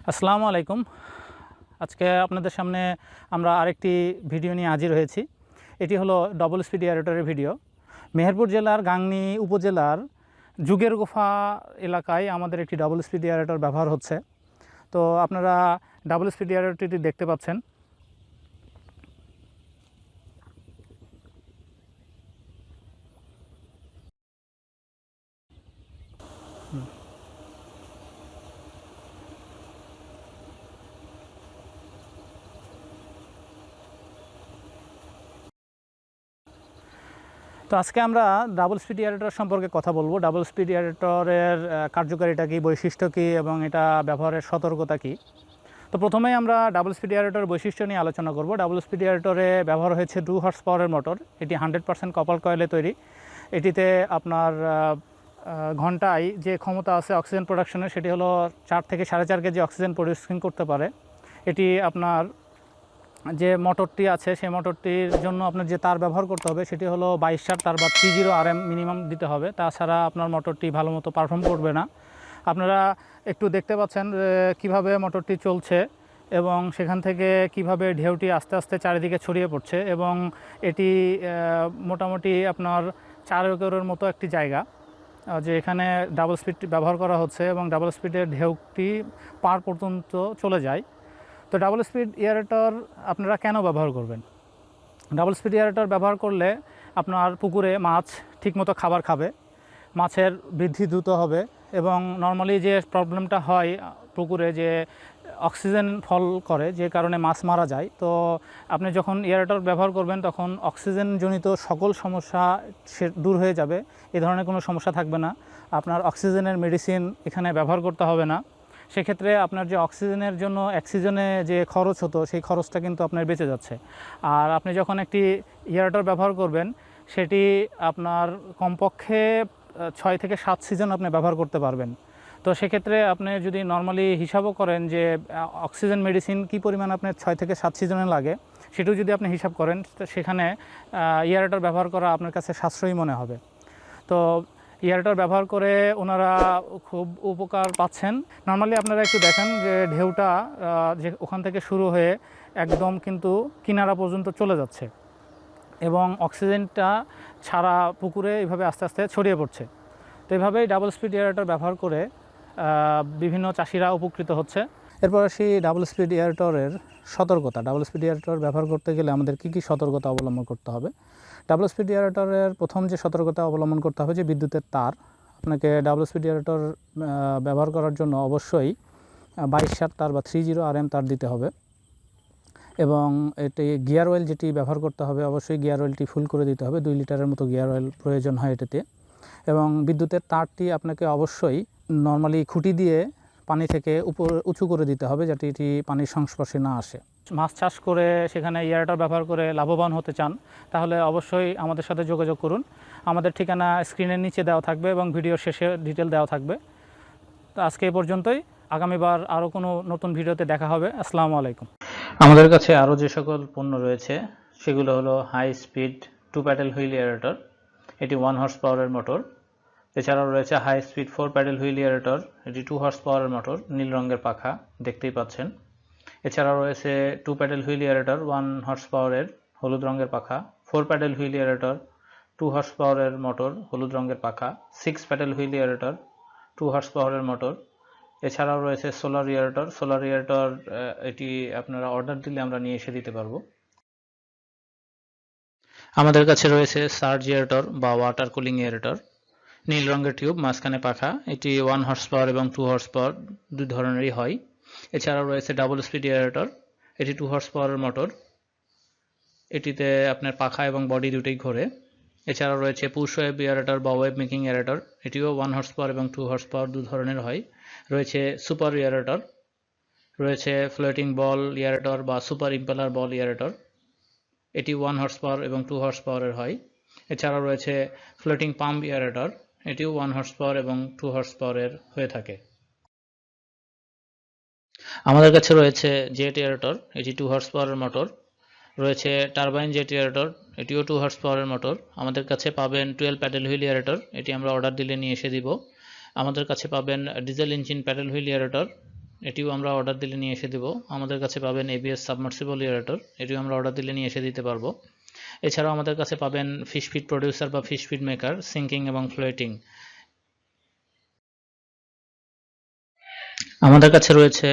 আসসালামু আলাইকুম। আজকে আপনাদের সামনে আমরা আরেকটি ভিডিও নিয়ে হাজির হয়েছি। এটি হলো ডবল স্পিড এয়ারেটরের ভিডিও। মেহেরপুর জেলার গাংনী উপজেলার যুগের গুফা এলাকায় আমাদের একটি ডবল স্পিড এয়ারেটর ব্যবহার হচ্ছে। তো আপনারা ডাবল স্পিড এয়ারেটরটি দেখতে পাচ্ছেন। তো আজকে আমরা ডাবল স্পিড এয়ারেটর সম্পর্কে কথা বলবো। ডাবল স্পিড এয়ারেটরের কার্যকারিতা কী, বৈশিষ্ট্য কী এবং এটা ব্যবহারের সতর্কতা কী। তো প্রথমেই আমরা ডাবল স্পিড এয়ারেটর বৈশিষ্ট্য নিয়ে আলোচনা করব। ডাবল স্পিড এয়ারেটরে ব্যবহার হয়েছে 2 হর্স পাওয়ারের মোটর। এটি 100% কপার কয়েলে তৈরি। এটিতে আপনার ঘন্টায় যে ক্ষমতা আছে অক্সিজেন প্রোডাকশনের, সেটি হলো 4 থেকে 4.5 কেজি অক্সিজেন প্রডিউসিং করতে পারে। এটি আপনার যে মোটরটি আছে সেই মোটরটির জন্য আপনার যে তার ব্যবহার করতে হবে সেটি হলো 22 তার বা 30 RM মিনিমাম দিতে হবে। তাছাড়া আপনার মোটরটি ভালো মতো পারফর্ম করবে না। আপনারা একটু দেখতে পাচ্ছেন কিভাবে মোটরটি চলছে এবং সেখান থেকে কিভাবে ঢেউটি আস্তে আস্তে চারিদিকে ছড়িয়ে পড়ছে। এবং এটি মোটামুটি আপনার 4 একরের মতো একটি জায়গা যে এখানে ডাবল স্পিড ব্যবহার করা হচ্ছে এবং ডাবল স্পিডের ঢেউটি পার পর্যন্ত চলে যায়। তো ডাবল স্পিড এয়ারেটর আপনারা কেন ব্যবহার করবেন? ডাবল স্পিড এয়ারেটর ব্যবহার করলে আপনার পুকুরে মাছ ঠিকমতো খাবার খাবে, মাছের বৃদ্ধি দ্রুত হবে এবং নর্মালি যে প্রবলেমটা হয় পুকুরে যে অক্সিজেন ফল করে, যে কারণে মাছ মারা যায়, তো আপনি যখন এয়ারেটর ব্যবহার করবেন তখন অক্সিজেনজনিত সকল সমস্যা দূর হয়ে যাবে। এই ধরনের কোনো সমস্যা থাকবে না। আপনার অক্সিজেনের মেডিসিন এখানে ব্যবহার করতে হবে না। সেক্ষেত্রে আপনার যে অক্সিজেনের জন্য অক্সিজেনে যে খরচ হতো সেই খরচটা কিন্তু আপনার বেঁচে যাচ্ছে। আর আপনি যখন একটি এয়ারেটর ব্যবহার করবেন সেটি আপনার কমপক্ষে 6 থেকে 7 সিজন আপনি ব্যবহার করতে পারবেন। তো সেক্ষেত্রে আপনি যদি নর্মালি হিসাবও করেন যে অক্সিজেন মেডিসিন কী পরিমাণ আপনার 6 থেকে 7 সিজনে লাগে, সেটাও যদি আপনি হিসাব করেন সেখানে এয়ারেটর ব্যবহার করা আপনার কাছে সাশ্রয়ী মনে হবে। তো এয়ারেটর ব্যবহার করে ওনারা খুব উপকার পাচ্ছেন। নর্মালি আপনারা একটু দেখেন যে ঢেউটা যে ওখান থেকে শুরু হয়ে একদম কিন্তু কিনারা পর্যন্ত চলে যাচ্ছে এবং অক্সিজেনটা ছাড়া পুকুরে এইভাবে আস্তে আস্তে ছড়িয়ে পড়ছে। তো এইভাবেই ডাবল স্পিড এয়ারেটর ব্যবহার করে বিভিন্ন চাষিরা উপকৃত হচ্ছে। এরপর আসি ডাবল স্পিড এয়ারেটরের সতর্কতা। ডাবল স্পিড এয়ারেটর ব্যবহার করতে গেলে আমাদের কী কী সতর্কতা অবলম্বন করতে হবে? ডাবল স্পিড এয়ারেটরের প্রথম যে সতর্কতা অবলম্বন করতে হবে যে বিদ্যুতের তার। আপনাকে ডাবল স্পিড এয়ারেটর ব্যবহার করার জন্য অবশ্যই 22 তার বা 30 RM তার দিতে হবে এবং এটি গিয়ার অয়েল যেটি ব্যবহার করতে হবে অবশ্যই গিয়ার অয়েলটি ফুল করে দিতে হবে। 2 লিটারের মতো গিয়ার অয়েল প্রয়োজন হয় এটাতে। এবং বিদ্যুতের তারটি আপনাকে অবশ্যই নর্মালি খুঁটি দিয়ে পানি থেকে উঁচু করে দিতে হবে যাতে এটি পানির সংস্পর্শে না আসে। মাছ চাষ করে সেখানে এয়ারেটর ব্যবহার করে লাভবান হতে চান তাহলে অবশ্যই আমাদের সাথে যোগাযোগ করুন। আমাদের ঠিকানা স্ক্রিনের নিচে দেওয়া থাকবে এবং ভিডিওর শেষে ডিটেল দেওয়া থাকবে। তো আজকে এই পর্যন্তই। আগামীবার আরও কোনো নতুন ভিডিওতে দেখা হবে। আসসালামু আলাইকুম। আমাদের কাছে আরও যে সকল পণ্য রয়েছে সেগুলো হলো high speed 2 paddle wheel aerator. এটি 1 হর্স পাওয়ারের মোটর। এছাড়াও রয়েছে high speed 4 paddle wheel aerator. এটি 2 হর্স পাওয়ারের মোটর, নীল রঙের পাখা, দেখতেই পাচ্ছেন। এছাড়াও রয়েছে 2 প্যাডেল হুইল এয়ারেটর 1 হর্স পাওয়ারের, হলুদ রঙের পাখা। 4 প্যাডেল হুইল এয়ারেটর 2 হর্স পাওয়ারের মোটর, হলুদ রঙের পাখা। 6 প্যাডেল হুইল এয়ারেটর 2 হর্স পাওয়ারের মোটর। এছাড়াও রয়েছে সোলার এয়ারেটর। সোলার এয়ারেটর এটি আপনারা অর্ডার দিলে আমরা নিয়ে এসে দিতে পারবো। আমাদের কাছে রয়েছে সার্জ এয়ারেটর বা ওয়াটার কুলিং এয়ারেটর। নীল রঙের টিউব, মাঝখানে পাখা। এটি 1 হর্স পাওয়ার এবং 2 হর্স পাওয়ার দুই ধরনেরই হয়। এছাড়াও রয়েছে ডাবল স্পিড এয়ারেটর। এটি 2 হর্স পাওয়ারের মোটর। এটিতে আপনার পাখা এবং বডি দুটোই ঘোরে। এছাড়াও রয়েছে পুশ ওয়েভ এয়ারেটর বা ওয়েভ মেকিং এয়ারেটর। এটিও 1 হর্স পাওয়ার এবং 2 হর্স পাওয়ার দু ধরনের হয়। রয়েছে সুপার এয়ারেটর। রয়েছে ফ্লোটিং বল এয়ারেটর বা সুপার ইম্পেলার বল এয়ারেটর। এটি 1 হর্স পাওয়ার এবং 2 হর্স পাওয়ারের হয়। এছাড়াও রয়েছে ফ্লোটিং পাম্প এয়ারেটর। এটিও 1 হর্স পাওয়ার এবং 2 হর্স পাওয়ারের হয়ে থাকে। আমাদের কাছে রয়েছে জেট এয়ারেটর। এটি 2 হর্স পাওয়ারের মোটর। রয়েছে টারবাইন জেট এয়ারেটর। এটিও 2 হর্স পাওয়ারের মোটর। আমাদের কাছে পাবেন 12 প্যাডেল হুইল এয়ারেটর। এটি আমরা অর্ডার দিলে নিয়ে এসে দিব। আমাদের কাছে পাবেন diesel engine pedal wheel aerator. এটিও আমরা অর্ডার দিলে নিয়ে এসে দেব। আমাদের কাছে পাবেন ABS সাবমার্সিবল এয়ারেটর, এটিও আমরা অর্ডার দিলে নিয়ে এসে দিতে পারবো। এছাড়াও আমাদের কাছে পাবেন ফিশ ফিড প্রডিউসার বা ফিশ ফিড মেকার, সিঙ্কিং এবং ফ্লোটিং। আমাদের কাছে রয়েছে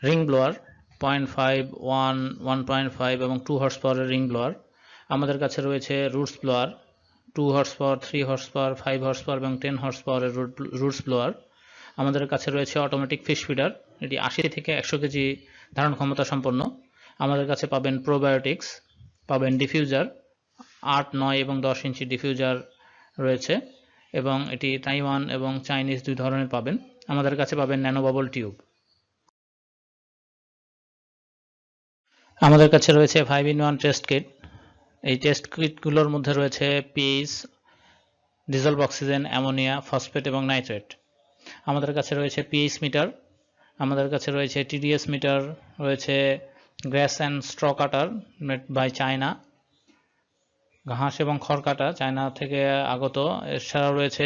রিং ব্লোয়ার 0.5, 1, 1.5 এবং 2 হর্স পাওয়ারের রিং ব্লোয়ার। আমাদের কাছে রয়েছে roots blower 2 horse power, 3 horse power, 5 horse power এবং 10 হর্স পাওয়ারের রুটস ব্লোয়ার। আমাদের কাছে রয়েছে অটোমেটিক ফিশ ফিডার, এটি 80 থেকে 100 কেজি ধারণ ক্ষমতা সম্পন্ন। আমাদের কাছে পাবেন প্রোবায়োটিক্স, পাবেন ডিফিউজার 8, 9 এবং 10 ইঞ্চি ডিফিউজার রয়েছে এবং এটি তাইওয়ান এবং চাইনিজ দুই ধরনের পাবেন। আমাদের কাছে পাবেন ন্যানো বাবল টিউব। আমাদের কাছে রয়েছে 5-in-1 টেস্ট কিট। এই টেস্ট কিটগুলোর মধ্যে রয়েছে pH, dissolved oxygen, ammonia, phosphate এবং নাইট্রেট। আমাদের কাছে রয়েছে পিএইচ মিটার, আমাদের কাছে রয়েছে টিডিএস মিটার, রয়েছে grass and straw cutter made by China, ঘাস এবং খড় কাটা চায়না থেকে আগত। এছাড়াও রয়েছে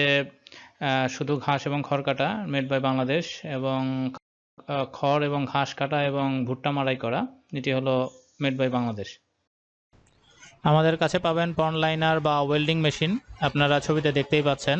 শুধু ঘাস এবং খড় কাটা মেড বাই বাংলাদেশ, এবং খড় এবং ঘাস কাটা এবং ভুট্টা মাড়াই করা, এটি হলো মেড বাই বাংলাদেশ। আমাদের কাছে পাবেন পন্ড লাইনার বা ওয়েল্ডিং মেশিন, আপনারা ছবিতে দেখতেই পাচ্ছেন।